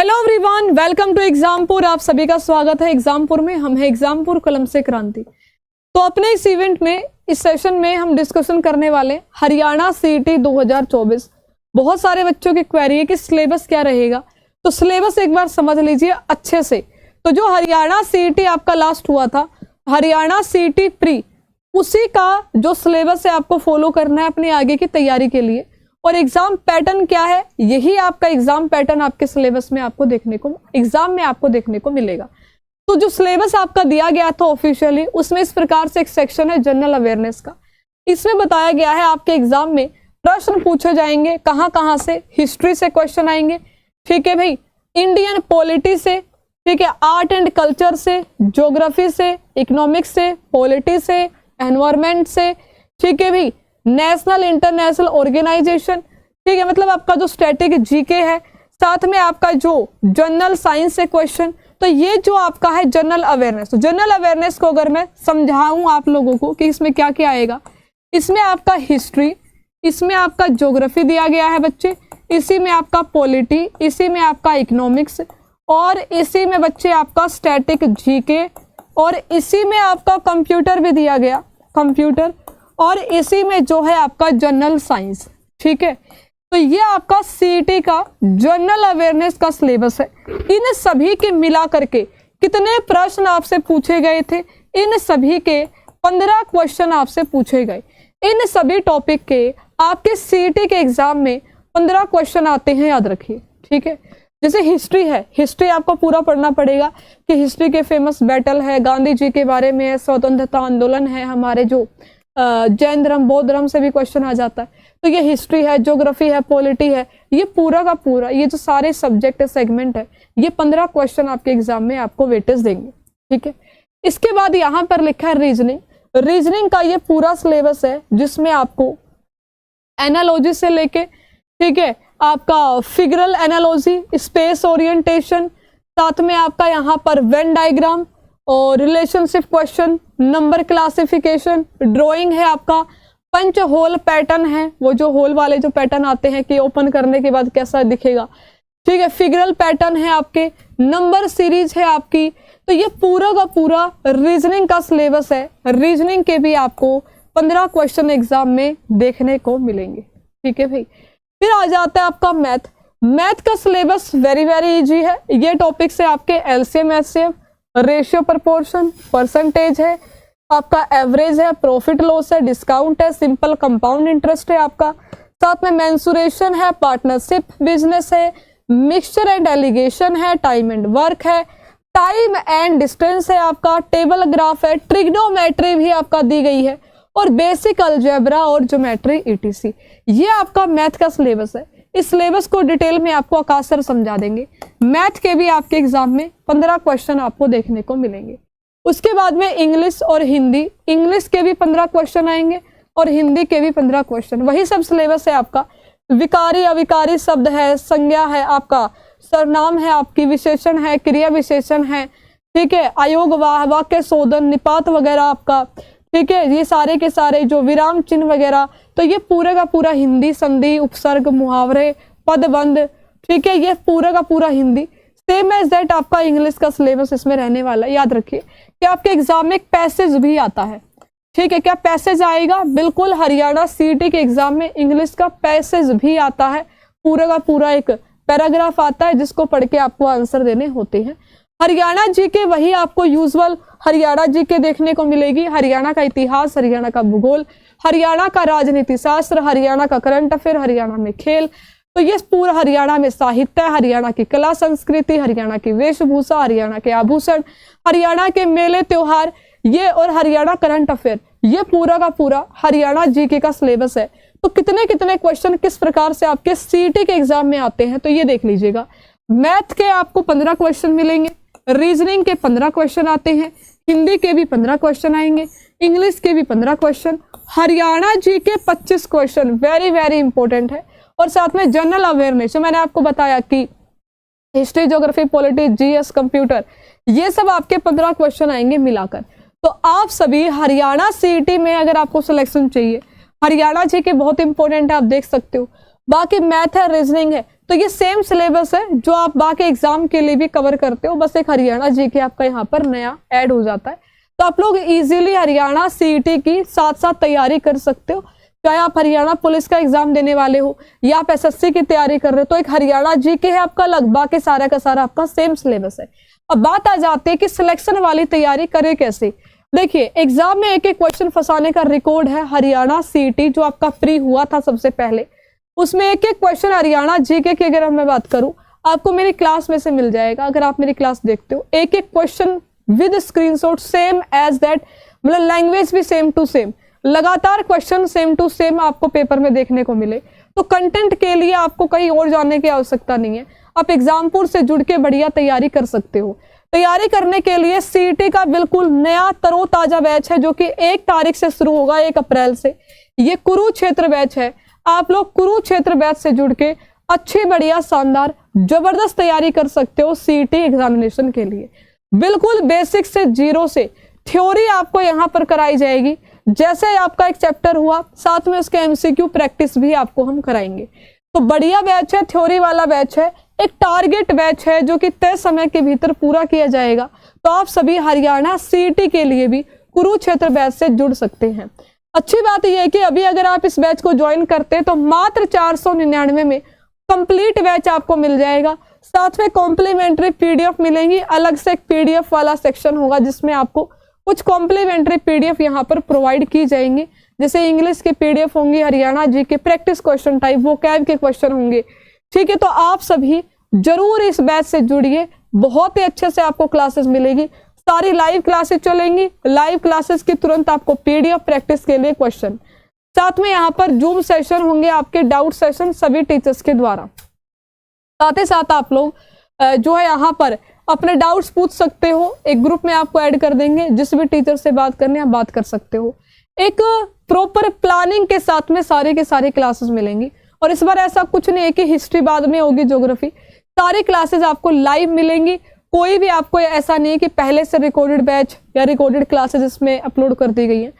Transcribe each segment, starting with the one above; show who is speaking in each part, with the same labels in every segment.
Speaker 1: Hello everyone, welcome to Exampur. आप सभी का स्वागत है एग्जामपुर में। हम है एग्जामपुर कलम से क्रांति। तो अपने इस इवेंट में, इस सेशन में हम डिस्कशन करने वाले हरियाणा सीईटी 2024। बहुत सारे बच्चों की क्वेरी है कि सिलेबस क्या रहेगा, तो सिलेबस एक बार समझ लीजिए अच्छे से। तो जो हरियाणा सीईटी आपका लास्ट हुआ था, हरियाणा सीईटी प्री, उसी का जो सिलेबस है आपको फॉलो करना है अपनी आगे की तैयारी के लिए। और एग्जाम पैटर्न क्या है, यही आपका एग्जाम पैटर्न आपके सिलेबस में आपको देखने को, एग्जाम में आपको देखने को मिलेगा। तो जो सिलेबस आपका दिया गया था ऑफिशियली, उसमें इस प्रकार से एक सेक्शन है जनरल अवेयरनेस का। इसमें बताया गया है आपके एग्जाम में प्रश्न पूछे जाएंगे कहाँ कहाँ से। हिस्ट्री से क्वेश्चन आएंगे, ठीक है भाई, इंडियन पॉलिटी से, ठीक है, आर्ट एंड कल्चर से, ज्योग्राफी से, इकोनॉमिक्स से, पॉलिटी से, एनवायरमेंट से, ठीक है भाई, नेशनल इंटरनेशनल ऑर्गेनाइजेशन, ठीक है, मतलब आपका जो स्टैटिक जीके है, साथ में आपका जो जनरल साइंस से क्वेश्चन। तो ये जो आपका है जनरल अवेयरनेस। तो जनरल अवेयरनेस को अगर मैं समझाऊं आप लोगों को कि इसमें क्या क्या आएगा, इसमें आपका हिस्ट्री, इसमें आपका ज्योग्राफी दिया गया है बच्चे, इसी में आपका पॉलिटी, इसी में आपका इकोनॉमिक्स, और इसी में बच्चे आपका स्टैटिक जीके, और इसी में आपका कंप्यूटर भी दिया गया, कंप्यूटर, और इसी में जो है आपका जनरल साइंस, ठीक है। तो ये आपका सीईटी का जनरल अवेयरनेस का सिलेबस है। इन सभी के मिला करके कितने प्रश्न आपसे पूछे गए थे, इन सभी के 15 क्वेश्चन आपसे पूछे गए। इन सभी टॉपिक के आपके सीईटी के एग्जाम में 15 क्वेश्चन आते हैं, याद रखिए, ठीक है। जैसे हिस्ट्री है, हिस्ट्री आपको पूरा पढ़ना पड़ेगा कि हिस्ट्री के फेमस बैटल है, गांधी जी के बारे में, स्वतंत्रता आंदोलन है, हमारे जो जैन धर्म, बौद्ध धर्म से भी क्वेश्चन आ जाता है। तो ये हिस्ट्री है, ज्योग्राफी है, पॉलिटी है, ये पूरा का पूरा, ये जो सारे सब्जेक्ट है, सेगमेंट है, ये 15 क्वेश्चन आपके एग्जाम में आपको वेटेज देंगे, ठीक है। इसके बाद यहाँ पर लिखा है रीजनिंग। रीजनिंग का ये पूरा सिलेबस है जिसमें आपको एनालॉजी से लेके, ठीक है, आपका फिगरल एनालॉजी, स्पेस ओरिएंटेशन, साथ में आपका यहाँ पर वेन डायग्राम और relationship question, number classification, drawing है, आपका पंच होल पैटर्न है, वो जो होल वाले जो पैटर्न आते हैं कि ओपन करने के बाद कैसा दिखेगा, ठीक है, फिगरल पैटर्न है आपके, नंबर सीरीज है आपकी। तो ये पूरा का पूरा रीजनिंग का सिलेबस है। रीजनिंग के भी आपको 15 क्वेश्चन एग्जाम में देखने को मिलेंगे, ठीक है भाई। फिर आ जाता है आपका मैथ। मैथ का सिलेबस वेरी वेरी इजी है। ये टॉपिक्स है आपके LCM, HCF, ratio, proportion, percentage है, आपका एवरेज है, प्रॉफिट लॉस है, डिस्काउंट है, सिंपल कंपाउंड इंटरेस्ट है आपका, साथ में मेंसुरेशन है, पार्टनरशिप बिजनेस है, मिक्सचर एंड एलिगेशन है, टाइम एंड वर्क है, टाइम एंड डिस्टेंस है आपका, टेबल ग्राफ है, ट्रिग्नोमेट्री भी आपका दी गई है, और बेसिक अलजेब्रा और ज्योमेट्री ईटीसी। ये आपका मैथ का सिलेबस है। इस सिलेबस को डिटेल में आपको आकाश सर समझा देंगे। मैथ के भी आपके एग्जाम में 15 क्वेश्चन आपको देखने को मिलेंगे। उसके बाद में इंग्लिश और हिंदी, इंग्लिश के भी 15 क्वेश्चन आएंगे और हिंदी के भी 15 क्वेश्चन। वही सब सिलेबस है आपका। विकारी अविकारी शब्द है, संज्ञा है, आपका सर्वनाम है, आपकी विशेषण है, क्रिया विशेषण है, ठीक है, अयोग, वाक्य शोधन, निपात वगैरह आपका, ठीक है, ये सारे के सारे जो विराम चिन्ह वगैरह। तो ये पूरा का पूरा हिंदी, संधि, उपसर्ग, मुहावरे, पदबंध, ठीक है, ये पूरा का पूरा हिंदी। सेम एज दैट आपका इंग्लिश का सिलेबस इसमें रहने वाला है। याद रखिए कि आपके एग्जाम में एक पैसेज भी आता है, ठीक है। क्या पैसेज आएगा? बिल्कुल, हरियाणा सीईटी के एग्जाम में इंग्लिश का पैसेज भी आता है। पूरा का पूरा एक पैराग्राफ आता है जिसको पढ़ के आपको आंसर देने होते हैं। हरियाणा जी के वही आपको यूजुअल हरियाणा जी के देखने को मिलेगी। हरियाणा का इतिहास, हरियाणा का भूगोल, हरियाणा का राजनीति शास्त्र, हरियाणा का करंट अफेयर, हरियाणा में खेल। तो ये पूरा हरियाणा में साहित्य, हरियाणा की कला संस्कृति, हरियाणा की वेशभूषा, हरियाणा के आभूषण, हरियाणा के मेले त्योहार, ये और हरियाणा करंट अफेयर, ये पूरा का पूरा हरियाणा जीके का सिलेबस है। तो कितने कितने क्वेश्चन किस प्रकार से आपके सीईटी के एग्जाम में आते हैं, तो ये देख लीजिएगा। मैथ के आपको 15 क्वेश्चन मिलेंगे, रीजनिंग के 15 क्वेश्चन आते हैं, हिंदी के भी 15 क्वेश्चन आएंगे, इंग्लिश के भी 15 क्वेश्चन, हरियाणा जी के 25 क्वेश्चन वेरी वेरी इंपॉर्टेंट है, और साथ में जनरल अवेयरनेस, जो मैंने आपको बताया कि history, geography, polity, GS, computer, ये सब आपके 15 क्वेश्चन आएंगे मिलाकर। तो आप सभी हरियाणा सीईटी में अगर आपको सिलेक्शन चाहिए, हरियाणा जी के बहुत इंपॉर्टेंट है, आप देख सकते हो। बाकी मैथ है, रीजनिंग है, तो ये सेम सिलेबस है जो आप बाकी एग्जाम के लिए भी कवर करते हो, बस एक हरियाणा जीके आपका यहाँ पर नया ऐड हो जाता है। तो आप लोग इजीली हरियाणा सीईटी की साथ साथ तैयारी कर सकते हो, चाहे आप हरियाणा पुलिस का एग्जाम देने वाले हो या आप एसएससी की तैयारी कर रहे हो, तो एक हरियाणा जीके है आपका अलग, बाकी सारा का सारा आपका सेम सिलेबस है। अब बात आ जाती है कि सिलेक्शन वाली तैयारी करे कैसे। देखिए, एग्जाम में एक एक क्वेश्चन फंसाने का रिकॉर्ड है हरियाणा सीईटी जो आपका फ्री हुआ था सबसे पहले, उसमें एक एक क्वेश्चन हरियाणा जीके की अगर मैं बात करूं आपको मेरी क्लास में से मिल जाएगा। अगर आप मेरी क्लास देखते हो, एक एक question with screenshot same as that, मतलब लैंग्वेज भी सेम टू सेम, लगातार क्वेश्चन सेम टू सेम आपको पेपर में देखने को मिले। तो कंटेंट के लिए आपको कहीं और जाने की आवश्यकता नहीं है, आप एग्जामपुर से जुड़ के बढ़िया तैयारी कर सकते हो। तैयारी करने के लिए सीईटी का बिल्कुल नया तरोताजा बैच है जो कि 1 तारीख से शुरू होगा, 1 अप्रैल से। ये कुरुक्षेत्र बैच है। आप लोग कुरुक्षेत्र बैच से जुड़ के अच्छी बढ़िया शानदार जबरदस्त तैयारी कर सकते हो सीईटी एग्जामिनेशन के लिए। बिल्कुल बेसिक से, जीरो से थ्योरी आपको यहाँ पर कराई जाएगी। जैसे आपका एक चैप्टर हुआ, साथ में उसके एमसीक्यू प्रैक्टिस भी आपको हम कराएंगे। तो बढ़िया बैच है, थ्योरी वाला बैच है, एक टारगेट बैच है जो कि तय समय के भीतर पूरा किया जाएगा। तो आप सभी हरियाणा सीईटी के लिए भी कुरुक्षेत्र बैच से जुड़ सकते हैं। अच्छी बात यह है कि अभी अगर आप इस बैच को ज्वाइन करते हैं तो मात्र 499 में कंप्लीट बैच आपको मिल जाएगा। साथ में कॉम्प्लीमेंट्री पीडीएफ मिलेंगी, अलग से एक पीडीएफ वाला सेक्शन होगा जिसमें आपको कुछ कॉम्प्लीमेंट्री पीडीएफ यहाँ पर प्रोवाइड की जाएंगी, जैसे इंग्लिश की पीडीएफ होंगी, हरियाणा जी के प्रैक्टिस क्वेश्चन टाइप, वोकैब के क्वेश्चन होंगे। ठीक है, तो आप सभी जरूर इस बैच से जुड़िए, बहुत ही अच्छे से आपको क्लासेस मिलेगी। सारी लाइव क्लासेस चलेंगी, लाइव क्लासेस की तुरंत आपको पीडीएफ प्रैक्टिस के लिए क्वेश्चन, साथ में यहाँ पर जूम सेशन होंगे, आपके डाउट सेशन सभी टीचर्स के द्वारा। साथ ही साथ आप लोग जो है यहाँ पर अपने डाउट्स पूछ सकते हो, एक ग्रुप में आपको ऐड कर देंगे, जिस भी टीचर से बात करनी है आप बात कर सकते हो। एक प्रॉपर प्लानिंग के साथ में सारे के सारे क्लासेस मिलेंगी। और इस बार ऐसा कुछ नहीं है कि हिस्ट्री बाद में होगी, ज्योग्राफी, सारी क्लासेस आपको लाइव मिलेंगी। कोई भी आपको ऐसा नहीं है कि पहले से रिकॉर्डेड बैच या रिकॉर्डेड क्लासेस इसमें अपलोड कर दी गई हैं।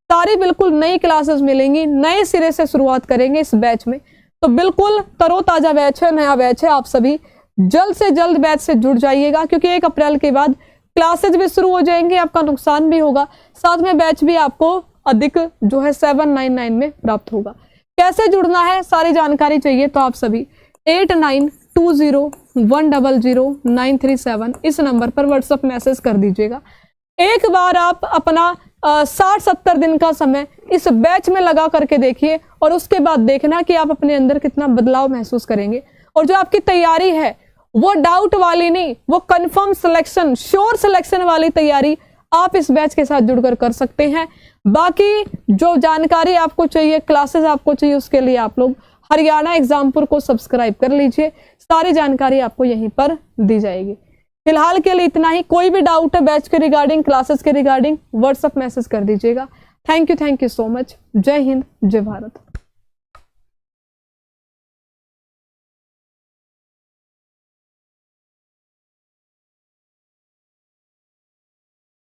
Speaker 1: सारी बिल्कुल नई क्लासेस मिलेंगी, नए सिरे से शुरुआत करेंगे इस बैच में। तो बिल्कुल तरोताजा बैच है, नया बैच है, आप सभी जल्द से जल्द बैच से जुड़ जाइएगा, क्योंकि 1 अप्रैल के बाद क्लासेज भी शुरू हो जाएंगे, आपका नुकसान भी होगा, साथ में बैच भी आपको अधिक जो है 799 में प्राप्त होगा। कैसे जुड़ना है, सारी जानकारी चाहिए तो आप सभी 8920100937 इस नंबर पर व्हाट्सएप मैसेज कर दीजिएगा। एक बार आप अपना 60-70 दिन का समय इस बैच में लगा करके देखिए और उसके बाद देखना कि आप अपने अंदर कितना बदलाव महसूस करेंगे। और जो आपकी तैयारी है वो डाउट वाली नहीं, वो कंफर्म सिलेक्शन, श्योर सिलेक्शन वाली तैयारी आप इस बैच के साथ जुड़कर कर सकते हैं। बाकी जो जानकारी आपको चाहिए, क्लासेस आपको चाहिए, उसके लिए आप लोग हरियाणा एग्जामपुर को सब्सक्राइब कर लीजिए, सारी जानकारी आपको यहीं पर दी जाएगी। फिलहाल के लिए इतना ही। कोई भी डाउट है बैच के रिगार्डिंग, क्लासेस के रिगार्डिंग, व्हाट्सएप मैसेज कर दीजिएगा। Thank you so much. जय हिंद, जय भारत।